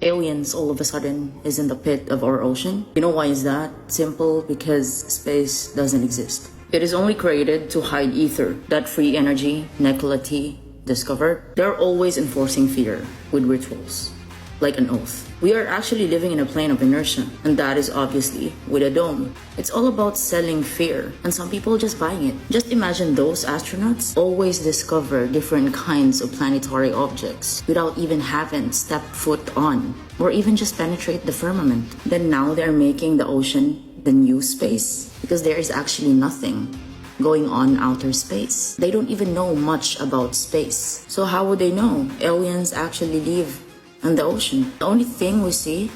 aliens all of a sudden is in the pit of our ocean. You know why is that? Simple, because space doesn't exist. It is only created to hide ether, that free energy Nikola T discovered. They're always enforcing fear with rituals, like an oath. We are actually living in a plane of inertia, and that is obviously with a dome. It's all about selling fear, and some people just buying it. Just imagine those astronauts always discover different kinds of planetary objects without even having stepped foot on, or even just penetrate the firmament. Then now they're making the ocean the new space, because there is actually nothing going on outer space. They don't even know much about space. So how would they know aliens actually live in the ocean? The only thing we see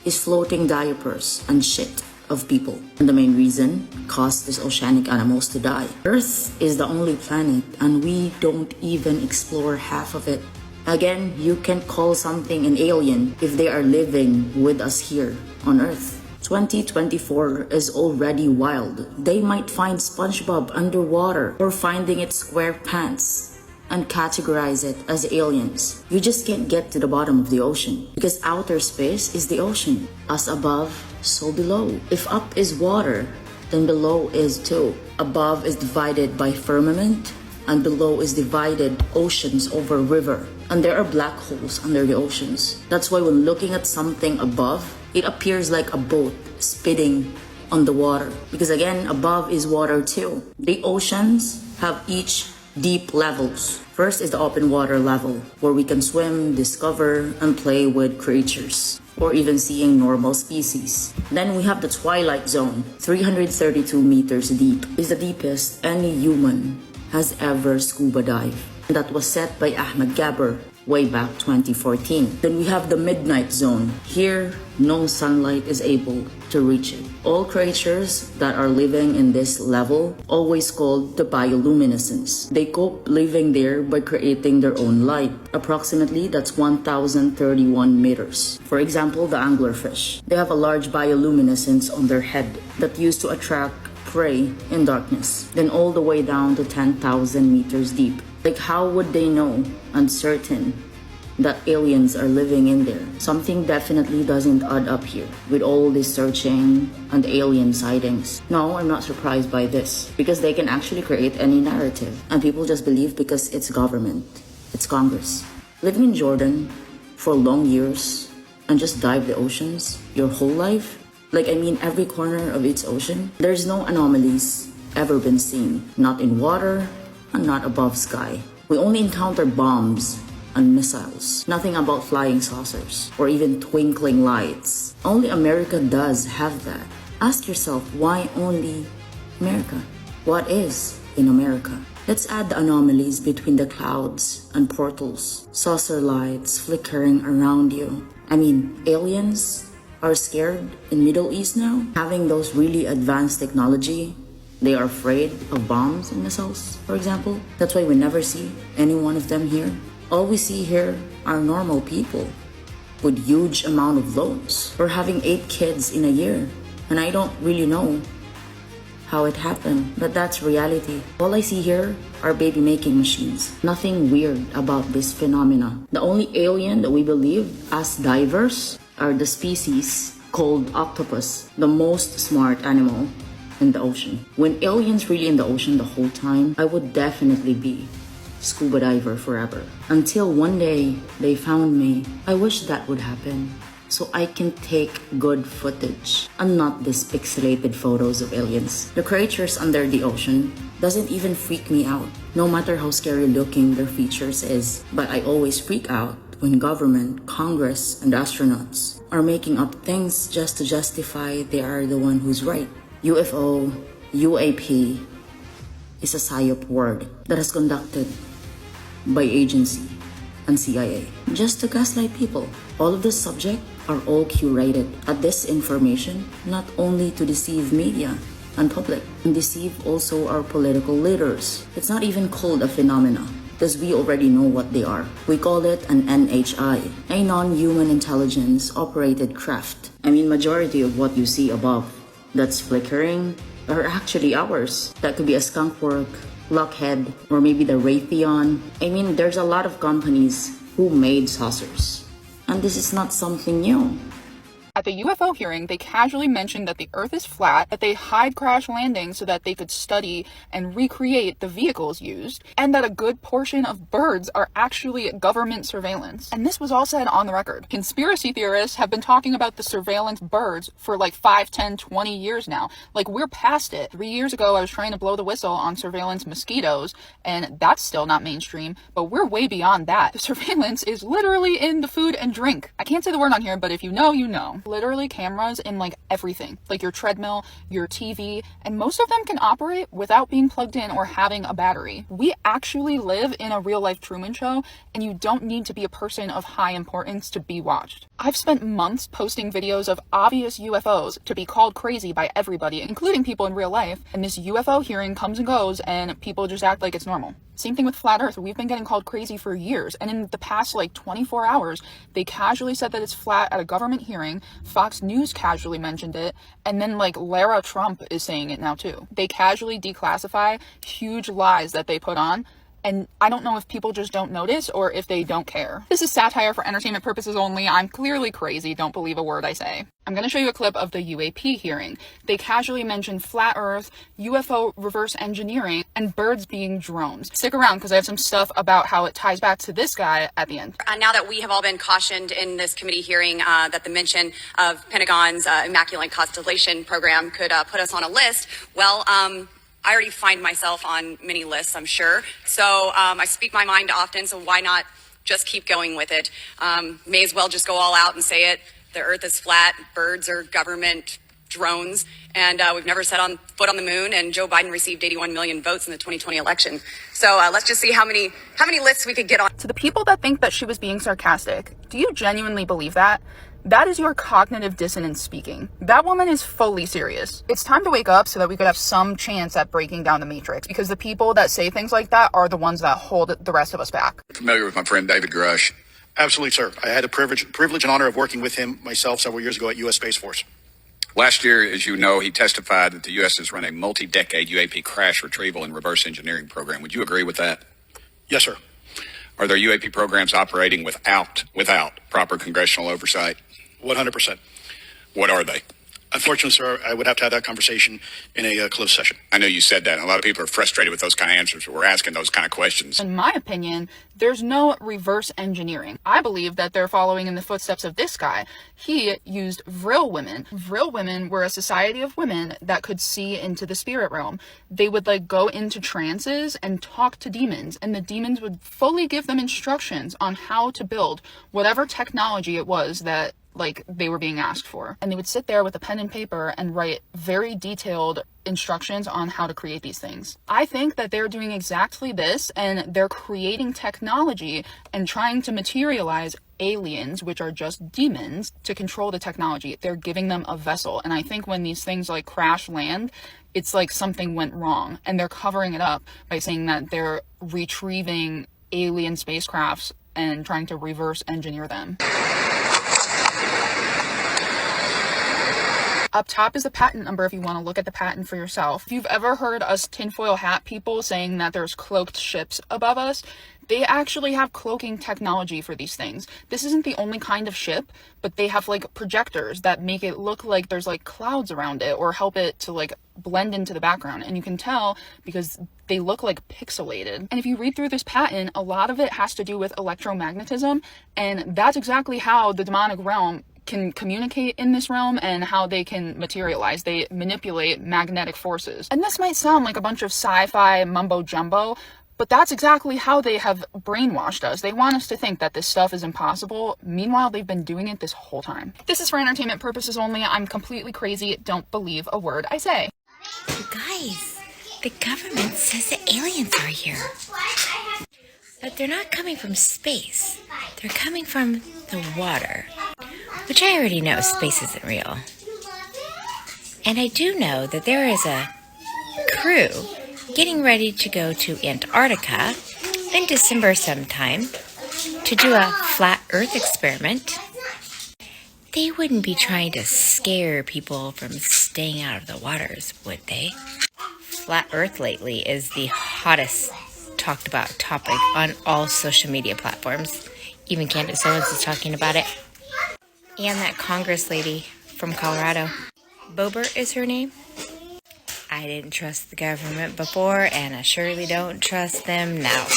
is floating diapers and shit of people. And the main reason caused these oceanic animals to die. Earth is the only planet and we don't even explore half of it. Again, you can't call something an alien if they are living with us here on Earth. 2024 is already wild. They might find SpongeBob underwater or finding its square pants and categorize it as aliens. You just can't get to the bottom of the ocean because outer space is the ocean. As above, so below. If up is water, then below is too. Above is divided by firmament and below is divided oceans over river. And there are black holes under the oceans. That's why when looking at something above, it appears like a boat spitting on the water. Because again, above is water too. The oceans have each deep levels. First is the open water level, where we can swim, discover, and play with creatures, or even seeing normal species. Then we have the twilight zone, 332 meters deep. Is the deepest any human has ever scuba dived. That was set by Ahmed Gabber way back 2014. Then we have the midnight zone. Here, no sunlight is able to reach it. All creatures that are living in this level, always called the bioluminescence. They cope living there by creating their own light. Approximately, that's 1,031 meters. For example, the anglerfish. They have a large bioluminescence on their head that used to attract prey in darkness. Then all the way down to 10,000 meters deep. Like how would they know uncertain that aliens are living in there? Something definitely doesn't add up here with all this searching and alien sightings. No, I'm not surprised by this because they can actually create any narrative and people just believe because it's government, it's Congress. Living in Jordan for long years and just dive the oceans your whole life, like I mean every corner of its ocean, there's no anomalies ever been seen, not in water and not above sky. We only encounter bombs and missiles. Nothing about flying saucers or even twinkling lights. Only America does have that. Ask yourself, why only America? What is in America? Let's add the anomalies between the clouds and portals. Saucer lights flickering around you. I mean, aliens are scared in Middle East now. Having those really advanced technology, they are afraid of bombs and missiles, for example. That's why we never see any one of them here. All we see here are normal people with huge amount of loans. We're having 8 kids in a year, and I don't really know how it happened, but that's reality. All I see here are baby making machines. Nothing weird about this phenomena. The only alien that we believe as divers are the species called octopus, the most smart animal in the ocean. When aliens really in the ocean the whole time, I would definitely be scuba diver forever. Until one day they found me. I wish that would happen so I can take good footage and not these pixelated photos of aliens. The creatures under the ocean doesn't even freak me out, no matter how scary looking their features is. But I always freak out when government, Congress, and astronauts are making up things just to justify they are the one who's right. UFO, UAP is a PSYOP word that is conducted by agency and CIA just to gaslight people. All of the subjects are all curated at this information not only to deceive media and public and deceive also our political leaders. It's not even called a phenomena because we already know what they are. We call it an NHI, a non-human intelligence operated craft. I mean, majority of what you see above that's flickering are actually ours. That could be a skunkwork, Lockheed, or maybe the Raytheon. I mean, there's a lot of companies who made saucers. And this is not something new. At the UFO hearing, they casually mentioned that the Earth is flat, that they hide crash landings so that they could study and recreate the vehicles used, and that a good portion of birds are actually government surveillance. And this was all said on the record. Conspiracy theorists have been talking about the surveillance birds for like 5, 10, 20 years now. Like, we're past it. 3 years ago, I was trying to blow the whistle on surveillance mosquitoes, and that's still not mainstream, but we're way beyond that. The surveillance is literally in the food and drink. I can't say the word on here, but if you know, you know. Literally cameras in like everything, like your treadmill, your TV, and most of them can operate without being plugged in or having a battery. We actually live in a real life Truman Show, and you don't need to be a person of high importance to be watched. I've spent months posting videos of obvious UFOs to be called crazy by everybody, including people in real life, and this UFO hearing comes and goes and people just act like it's normal. Same thing with Flat Earth. We've been getting called crazy for years, and in the past like 24 hours, they casually said that it's flat at a government hearing. Fox News casually mentioned it, and then like Lara Trump is saying it now too. They casually declassify huge lies that they put on, and I don't know if people just don't notice or if they don't care. This is satire for entertainment purposes only. I'm clearly crazy. Don't believe a word I say. I'm going to show you a clip of the UAP hearing. They casually mentioned flat earth, UFO reverse engineering, and birds being drones. Stick around because I have some stuff about how it ties back to this guy at the end. Now that we have all been cautioned in this committee hearing that the mention of Pentagon's Immaculate Constellation program could put us on a list, well, I already find myself on many lists, I'm sure. So I speak my mind often, so why not just keep going with it? May as well just go all out and say it. The earth is flat, birds are government drones, and we've never set on foot on the moon, and Joe Biden received 81 million votes in the 2020 election. So let's just see how many lists we could get on. To the people that think that she was being sarcastic, do you genuinely believe that? That is your cognitive dissonance speaking. That woman is fully serious. It's time to wake up so that we could have some chance at breaking down the matrix, because the people that say things like that are the ones that hold the rest of us back. Familiar with my friend David Grush? Absolutely, sir. I had the privilege and honor of working with him myself several years ago at U.S. Space Force. Last year, as you know, he testified that the U.S. has run a multi-decade UAP crash retrieval and reverse engineering program. Would you agree with that? Yes, sir. Are there UAP programs operating without proper congressional oversight? 100%. What are they? Unfortunately, sir, I would have to have that conversation in a closed session. I know you said that, and a lot of people are frustrated with those kind of answers, but we're asking those kind of questions. In my opinion, there's no reverse engineering. I believe that they're following in the footsteps of this guy. He used Vril women. Vril women were a society of women that could see into the spirit realm. They would like go into trances and talk to demons, and the demons would fully give them instructions on how to build whatever technology it was that like they were being asked for. And they would sit there with a pen and paper and write very detailed instructions on how to create these things. I think that they're doing exactly this, and they're creating technology and trying to materialize aliens, which are just demons, to control the technology. They're giving them a vessel. And I think when these things like crash land, it's like something went wrong, and they're covering it up by saying that they're retrieving alien spacecrafts and trying to reverse engineer them. Up top is the patent number if you want to look at the patent for yourself. If you've ever heard us tinfoil hat people saying that there's cloaked ships above us, they actually have cloaking technology for these things. This isn't the only kind of ship, but they have like projectors that make it look like there's like clouds around it or help it to like blend into the background. And you can tell because they look like pixelated. And if you read through this patent, a lot of it has to do with electromagnetism. And that's exactly how the demonic realm can communicate in this realm and how they can materialize. They manipulate magnetic forces. And this might sound like a bunch of sci-fi mumbo jumbo, but that's exactly how they have brainwashed us. They want us to think that this stuff is impossible. Meanwhile, they've been doing it this whole time. This is for entertainment purposes only. I'm completely crazy. Don't believe a word I say. You guys, the government says the aliens are here. But they're not coming from space. They're coming from the water. Which I already know space isn't real. And I do know that there is a crew getting ready to go to Antarctica in December sometime to do a flat earth experiment. They wouldn't be trying to scare people from staying out of the waters, would they? Flat earth lately is the hottest talked about topic on all social media platforms. Even Candace Owens is talking about it. And that Congress lady from Colorado. Boebert is her name. I didn't trust the government before, and I surely don't trust them now.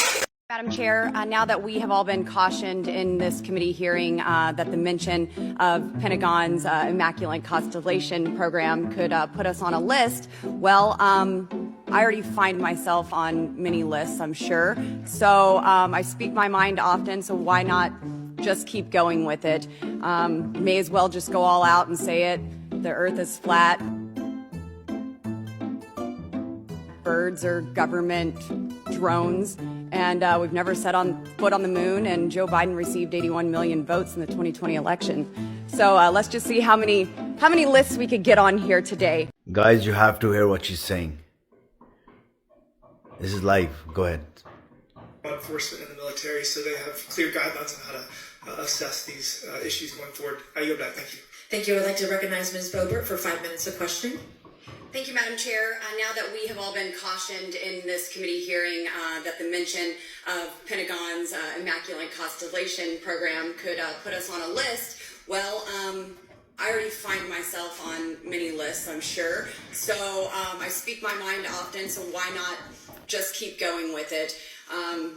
Madam Chair, now that we have all been cautioned in this committee hearing that the mention of Pentagon's Immaculate Constellation program could put us on a list, well, I already find myself on many lists, I'm sure. So I speak my mind often, so why not just keep going with it? May as well just go all out and say it. The earth is flat. Birds are government drones. And we've never set foot on the moon, and Joe Biden received 81 million votes in the 2020 election. So let's just see how many lists we could get on here today. Guys, you have to hear what she's saying. This is live. Go ahead. Law enforcement and the military, so they have clear guidelines on how to assess these issues going forward. I yield back. Thank you. Thank you. I'd like to recognize Ms. Boebert for 5 minutes of questioning. Thank you, Madam Chair. Now that we have all been cautioned in this committee hearing that the mention of Pentagon's Immaculate Constellation program could put us on a list, well, I already find myself on many lists, I'm sure. So I speak my mind often, so why not just keep going with it?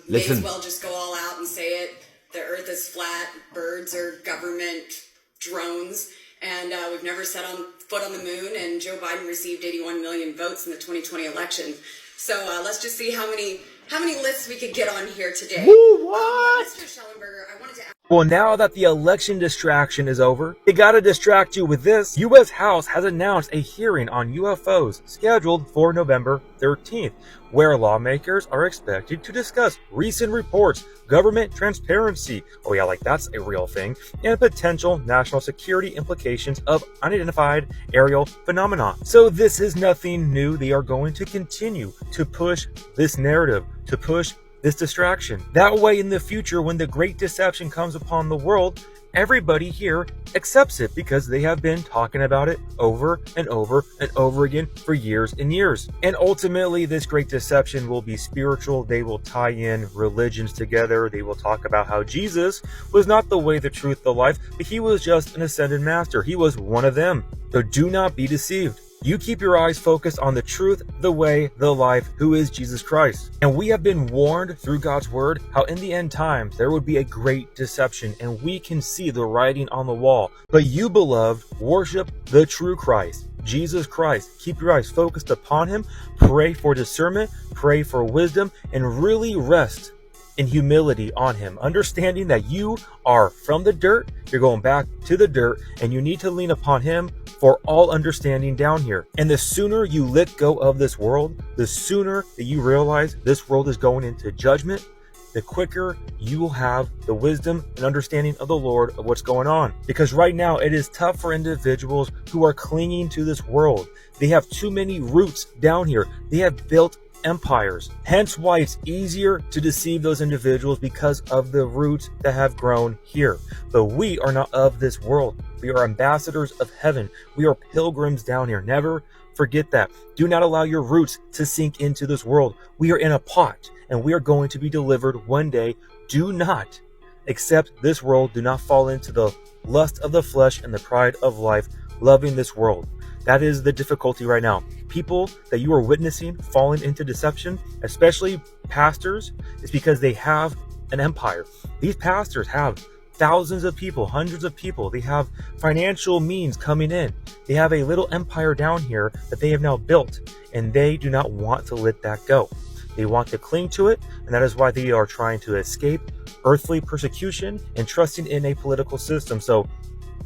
May as well just go all out and say it. The earth is flat, birds are government drones, and we've never set foot on the moon, and Joe Biden received 81 million votes in the 2020 election. So let's just see how many lists we could get on here today. What? Mr. Schellenberger, I wanted to ask. Well, now that the election distraction is over, it gotta distract you with this. U.S. House has announced a hearing on UFOs scheduled for November 13th, where lawmakers are expected to discuss recent reports, government transparency, oh yeah, like that's a real thing, and potential national security implications of unidentified aerial phenomena. So this is nothing new. They are going to continue to push this narrative, to push this distraction. That way, in the future, when the great deception comes upon the world, everybody here accepts it because they have been talking about it over and over and over again for years and years. And ultimately, this great deception will be spiritual. They will tie in religions together. They will talk about how Jesus was not the way, the truth, the life, but he was just an ascended master. He was one of them. So do not be deceived. You keep your eyes focused on the truth, the way, the life, who is Jesus Christ. And we have been warned through God's word how in the end times there would be a great deception, and we can see the writing on the wall. But you, beloved, worship the true Christ, Jesus Christ. Keep your eyes focused upon him. Pray for discernment, pray for wisdom, and really rest in humility on him, understanding that you are from the dirt, you're going back to the dirt, and you need to lean upon him for all understanding down here. And the sooner you let go of this world, the sooner that you realize this world is going into judgment, the quicker you will have the wisdom and understanding of the Lord of what's going on. Because right now it is tough for individuals who are clinging to this world. They have too many roots down here. They have built empires. Hence why it's easier to deceive those individuals, because of the roots that have grown here. But we are not of this world. We are ambassadors of heaven. We are pilgrims down here. Never forget that. Do not allow your roots to sink into this world. We are in a pot, and we are going to be delivered one day. Do not accept this world. Do not fall into the lust of the flesh and the pride of life, loving this world. That is the difficulty right now. People that you are witnessing falling into deception, especially pastors, is because they have an empire. These pastors have thousands of people, hundreds of people. They have financial means coming in. They have a little empire down here that they have now built, and they do not want to let that go. They want to cling to it, and that is why they are trying to escape earthly persecution and trusting in a political system. So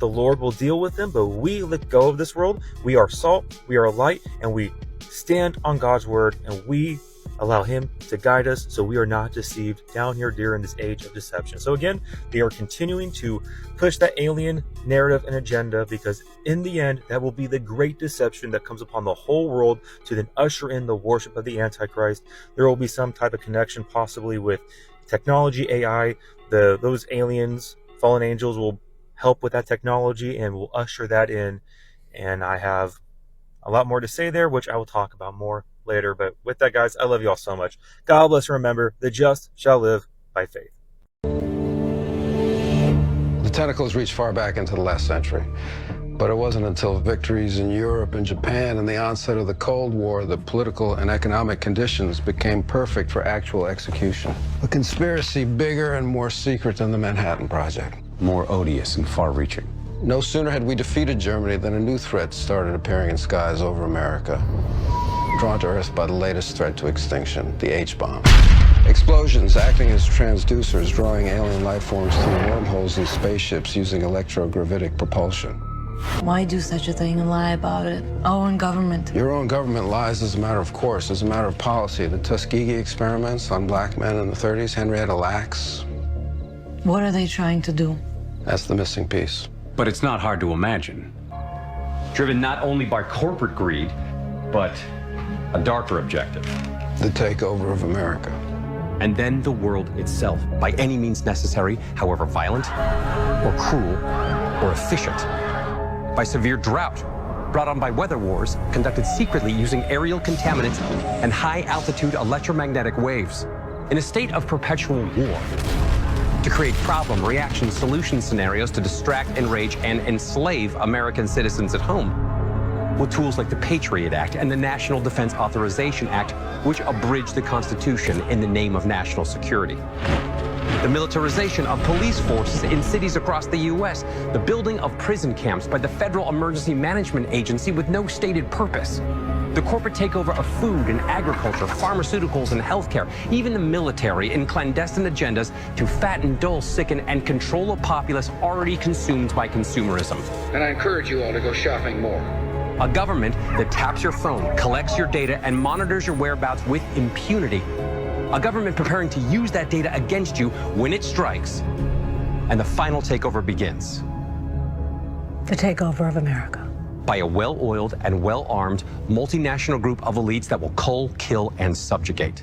the Lord will deal with them, but we let go of this world. We are salt, we are light, and we stand on God's word, and we allow him to guide us so we are not deceived down here during this age of deception. So again, they are continuing to push that alien narrative and agenda, because in the end, that will be the great deception that comes upon the whole world to then usher in the worship of the Antichrist. There will be some type of connection possibly with technology, AI. Those aliens, fallen angels, will help with that technology and will usher that in. And I have a lot more to say there, which I will talk about more later. But with that, guys, I love you all so much. God bless, and remember, the just shall live by faith. tentacles reach far back into the last century. But it wasn't until victories in Europe and Japan and the onset of the Cold War that political and economic conditions became perfect for actual execution. A conspiracy bigger and more secret than the Manhattan Project. More odious and far-reaching. No sooner had we defeated Germany than a new threat started appearing in skies over America. Drawn to Earth by the latest threat to extinction, the H-bomb. Explosions acting as transducers, drawing alien life forms through wormholes in spaceships using electrogravitic propulsion. Why do such a thing and lie about it? Our own government. Your own government lies as a matter of course, as a matter of policy. The Tuskegee experiments on black men in the 30s, Henrietta Lacks. What are they trying to do? That's the missing piece. But it's not hard to imagine. Driven not only by corporate greed, but a darker objective. The takeover of America. And then the world itself, by any means necessary, however violent, or cruel, or efficient. By severe drought, brought on by weather wars, conducted secretly using aerial contaminants and high-altitude electromagnetic waves. In a state of perpetual war. To create problem, reaction, solution scenarios to distract, enrage, and enslave American citizens at home. With tools like the Patriot Act and the National Defense Authorization Act, which abridge the Constitution in the name of national security. The militarization of police forces in cities across the U.S., the building of prison camps by the Federal Emergency Management Agency with no stated purpose, the corporate takeover of food and agriculture, pharmaceuticals and healthcare, even the military in clandestine agendas to fatten, dull, sicken, and control a populace already consumed by consumerism. And I encourage you all to go shopping more. A government that taps your phone, collects your data, and monitors your whereabouts with impunity. A government preparing to use that data against you when it strikes. And the final takeover begins. The takeover of America. By a well-oiled and well-armed multinational group of elites that will cull, kill, and subjugate.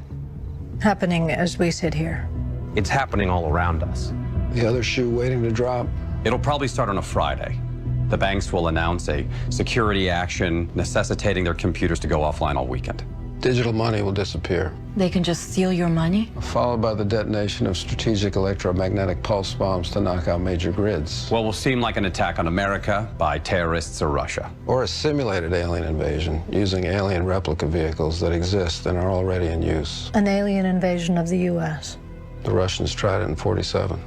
Happening as we sit here. It's happening all around us. The other shoe waiting to drop. It'll probably start on a Friday. The banks will announce a security action necessitating their computers to go offline all weekend. Digital money will disappear. They can just steal your money? Followed by the detonation of strategic electromagnetic pulse bombs to knock out major grids. What will seem like an attack on America by terrorists or Russia. Or a simulated alien invasion using alien replica vehicles that exist and are already in use. An alien invasion of the U.S. The Russians tried it in '47.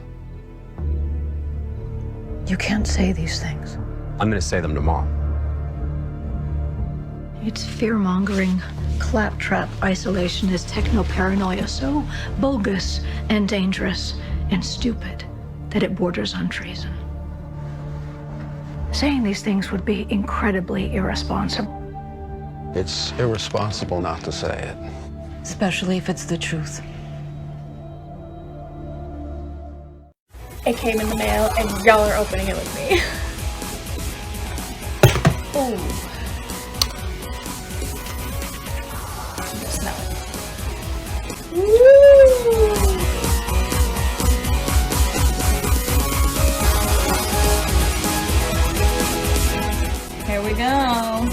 You can't say these things. I'm going to say them tomorrow. It's fear-mongering, claptrap isolationist techno-paranoia, so bogus and dangerous and stupid that it borders on treason. Saying these things would be incredibly irresponsible. It's irresponsible not to say it. Especially if it's the truth. It came in the mail and y'all are opening it with me. Ooh. Smell it. Woo! Here we go.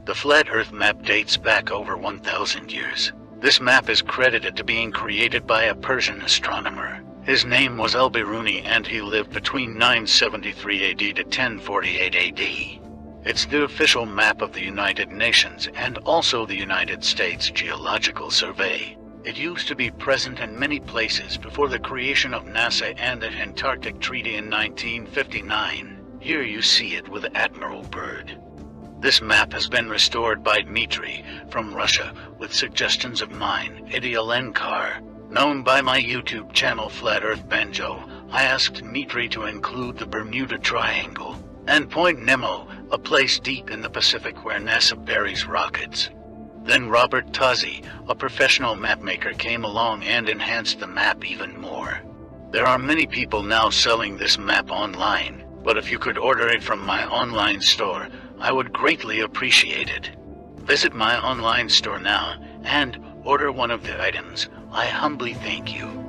The flat Earth map dates back over 1,000 years. This map is credited to being created by a Persian astronomer. His name was Al-Biruni, and he lived between 973 AD to 1048 AD. It's the official map of the United Nations and also the United States Geological Survey. It used to be present in many places before the creation of NASA and the Antarctic Treaty in 1959. Here you see it with Admiral Byrd. This map has been restored by Dmitry from Russia with suggestions of mine, Eddie Alenkar. Known by my YouTube channel Flat Earth Banjo, I asked Dmitry to include the Bermuda Triangle and Point Nemo, a place deep in the Pacific where NASA buries rockets. Then Robert Tozzi, a professional mapmaker, came along and enhanced the map even more. There are many people now selling this map online, but if you could order it from my online store, I would greatly appreciate it. Visit my online store now and order one of the items. I humbly thank you.